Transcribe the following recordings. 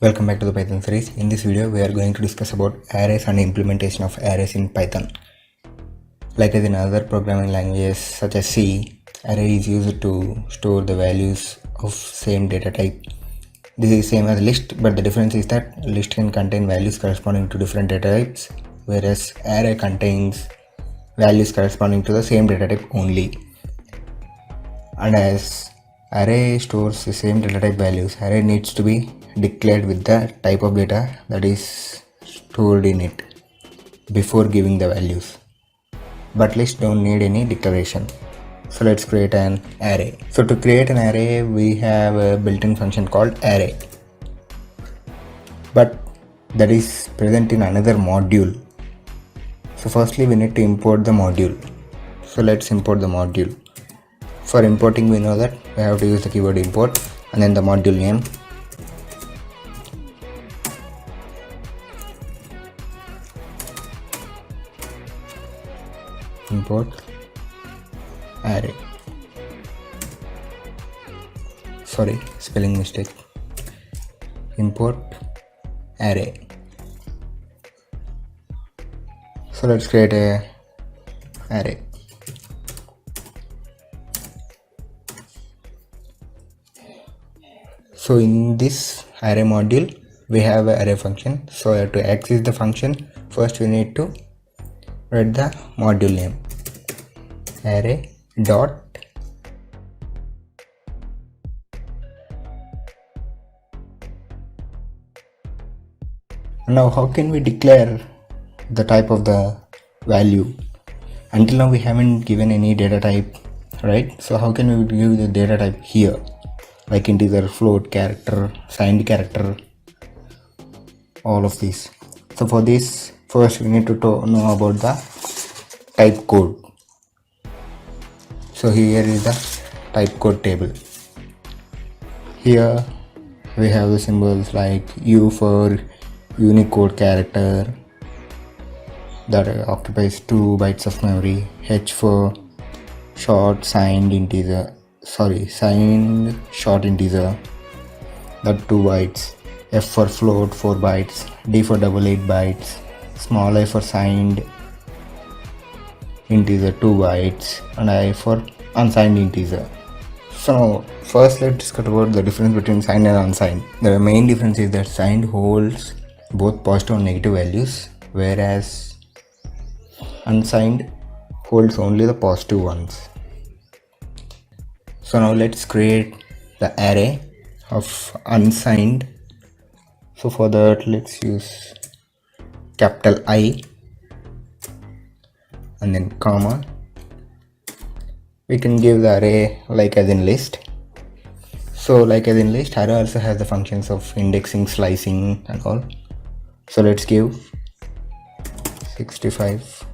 Welcome back to the Python series. In this video, we are going to discuss about arrays and implementation of arrays in Python. Like as in other programming languages such as C, array is used to store the values of same data type. This is same as list, but the difference is that list can contain values corresponding to different data types, whereas array contains values corresponding to the same data type only. And as array stores the same data type values, array needs to be declared with the type of data that is stored in it before giving the values, but list don't need any declaration. So let's create an array. So to create an array, we have a built-in function called array, but that is present in another module. So firstly we need to import the module. So let's import the module. For importing, we know that we have to use the keyword import and then the module name. Import array. Sorry, spelling mistake. Import array. So let's create a array. So in this array module, we have an array function. So to access the function, first we need to write the module name, array dot now how can we declare the type of the value? Until now we haven't given any data type, right? So how can we give the data type here, like integer, float, character, signed character, all of these? So for this, first we need to know about the type code. So here is the type code table. Here we have the symbols like U for Unicode character that occupies 2 bytes of memory, H for short signed short integer that 2 bytes, F for float 4 bytes, D for 8 bytes, small I for signed integer 2 bytes, and I for unsigned integer. So now first let's discuss about the difference between signed and unsigned. The main difference is that signed holds both positive and negative values, whereas unsigned holds only the positive ones. So now let's create the array of unsigned. So for that, let's use capital I and then comma. We can give the array like as in list. So like as in list, array also has the functions of indexing, slicing and all. So let's give 65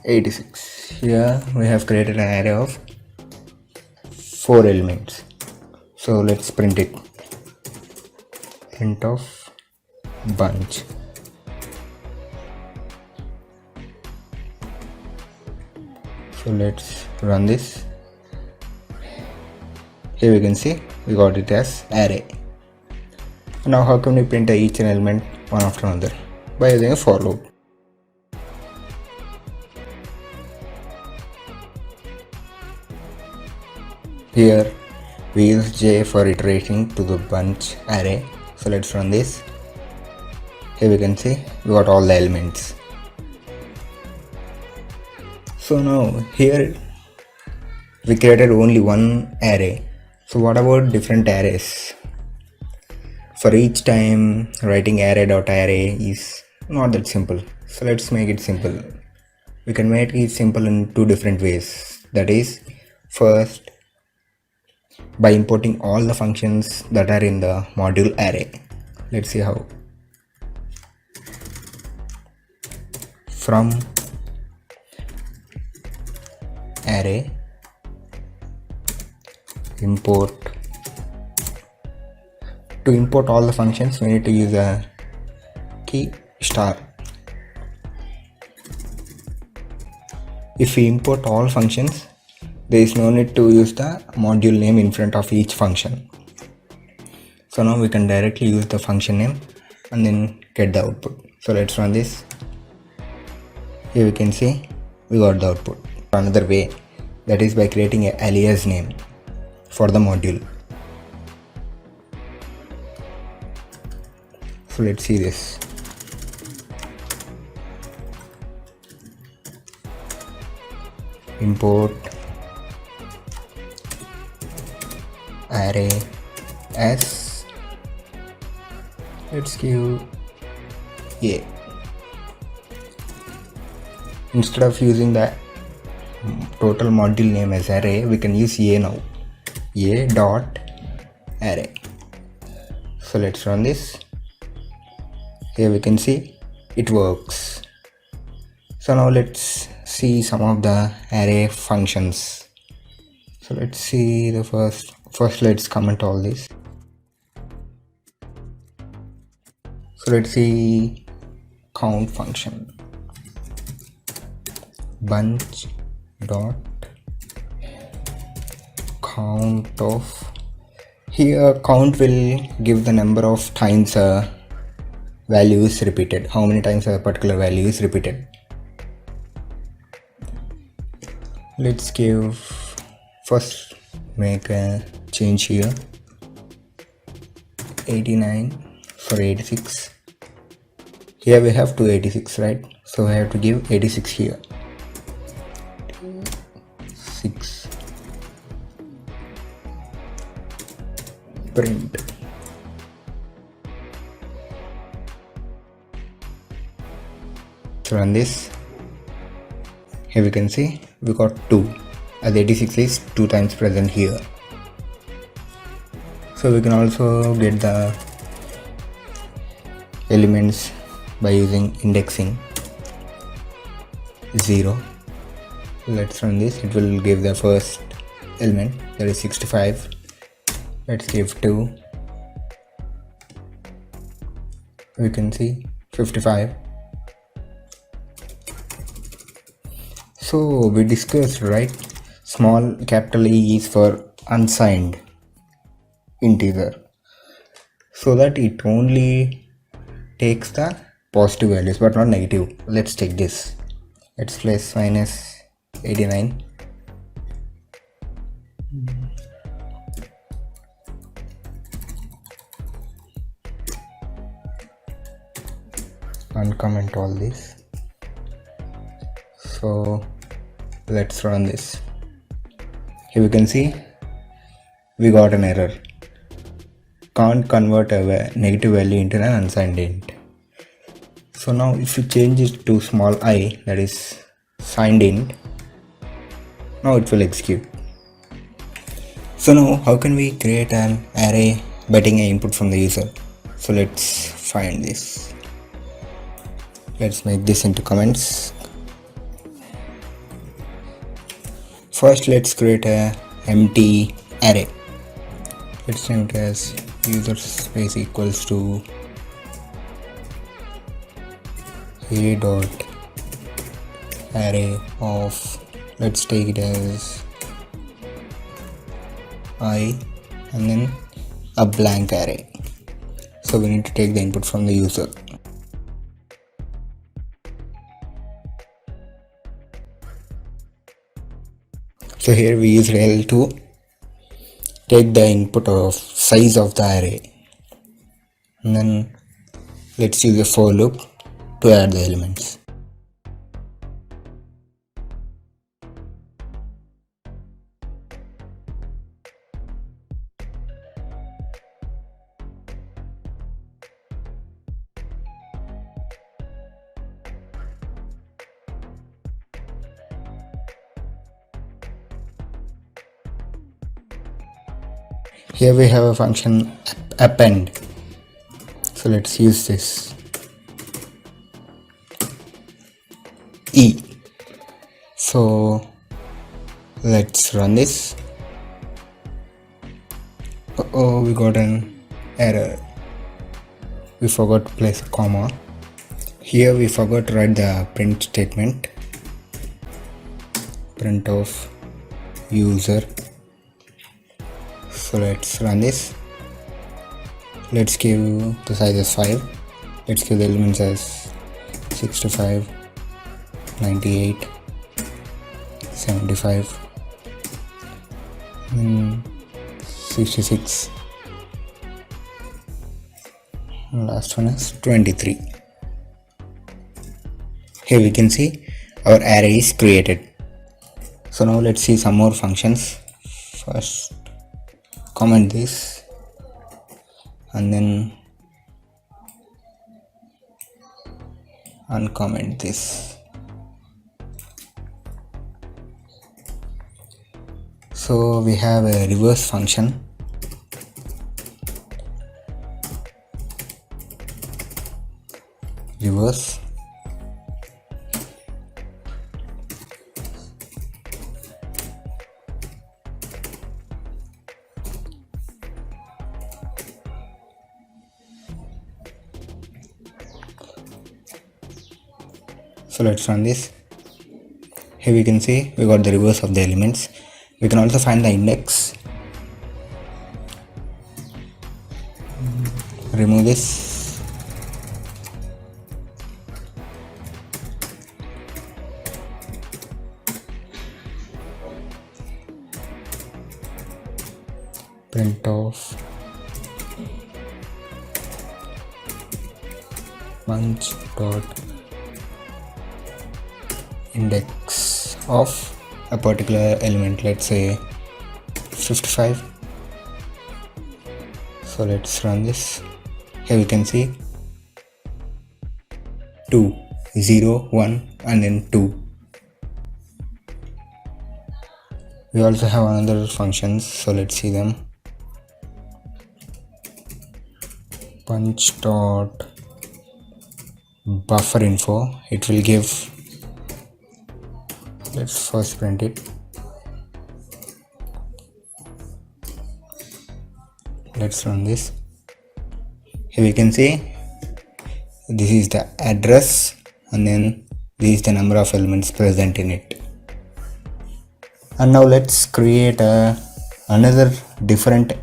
86. Here we have created an array of 4 elements. So let's print it. Print of bunch. So let's run this. Here we can see we got it as array. Now how can we print each element one after another? By using a for loop. Here we use J for iterating to the bunch array. So let's run this. Here we can see we got all the elements. So now here we created only one array. So what about different arrays? For each time writing array.array is not that simple. So let's make it simple. We can make it simple in 2 different ways. That is, first by importing all the functions that are in the module array. Let's see how. From array import. To import all the functions, we need to use a key star. If we import all functions, there is no need to use the module name in front of each function. So now we can directly use the function name and then get the output. So let's run this. Here we can see we got the output. Another way, that is by creating an alias name for the module. So let's see this. Import array s, let's give a. Instead of using the total module name as array, we can use a now. A dot array. So let's run this. Here we can see it works. So now let's see some of the array functions. So let's see the first let's comment all this. So let's see count function. Bunch dot count of, here count will give the number of times a value is repeated, how many times a particular value is repeated. Let's give, first make a change here, 89 for 86. Here we have 286, right? So I have to give 86 here. 6 print. So run this. Here we can see we got 2, as 86 is 2 times present here. So we can also get the elements by using indexing 0. Let's run this. It will give the first element, that is 65. Let's give 2. We can see 55. So we discussed, right, small capital E is for unsigned integer, so that it only takes the positive values but not negative. Let's take this. Let's place minus 89. Uncomment all this. So let's run this. Here we can see we got an error. Can't convert a negative value into an unsigned int. So now if you change it to small I, that is signed int, now it will execute. So now how can we create an array by taking an input from the user? So let's find this. Let's make this into comments. First let's create a empty array. Let's name it as user space equals to a dot array of, let's take it as I and then a blank array. So we need to take the input from the user. So here we use rel to take the input of size of the array, and then let's use a for loop to add the elements. Here we have a function append. So let's use this. E. So let's run this. Oh, we got an error. We forgot to place a comma. Here we forgot to write the print statement. print of user. So let's run this. Let's give the size as 5. Let's give the elements as 65, 98, 75, 66. Last one is 23. Here we can see our array is created. So now let's see some more functions. First, comment this and then uncomment this. So we have a reverse function. Reverse. So let's run this. Here we can see we got the reverse of the elements. We can also find the index. Remove this. Print of bunch dot index of a particular element, let's say 55. So let's run this. Here we can see 2, 0, 1 and then 2. We also have another functions, so let's see them. Punch dot buffer info. It will give, let's first print it. Let's run this. Here we can see this is the address and then this is the number of elements present in it. And now let's create another different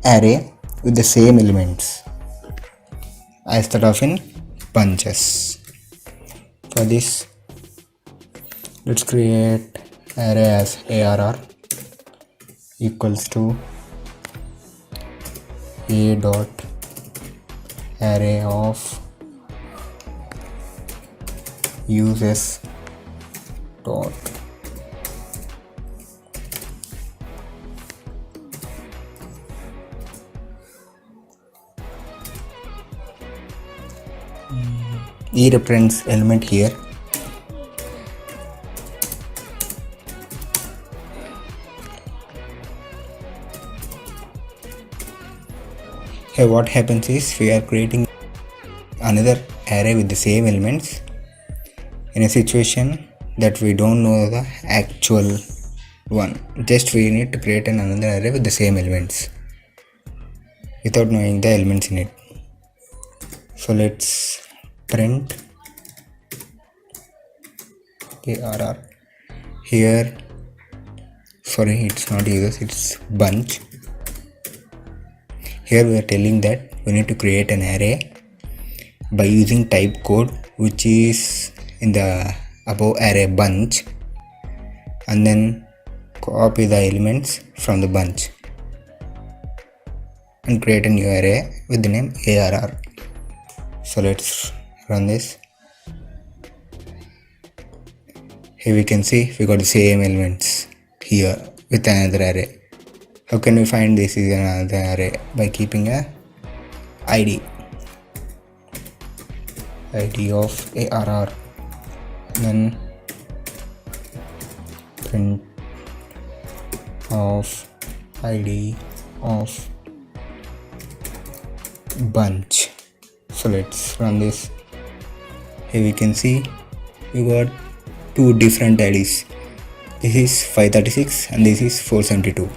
array with the same elements as that of in bunches. For this, let's create array as arr equals to a dot array of uses dot e reference element here. Here what happens is we are creating another array with the same elements in a situation that we don't know the actual one. Just we need to create another array with the same elements without knowing the elements in it. So let's print arr. Here, sorry, it's not users, it's bunch. Here we are telling that we need to create an array by using type code which is in the above array bunch, and then copy the elements from the bunch and create a new array with the name arr. So let's run this. Here we can see we got the same elements here with another array. How can we find this is another array? By keeping a id of arr, then print of id of bunch. So let's run this. Here we can see we got two different IDs. This is 536 and this is 472.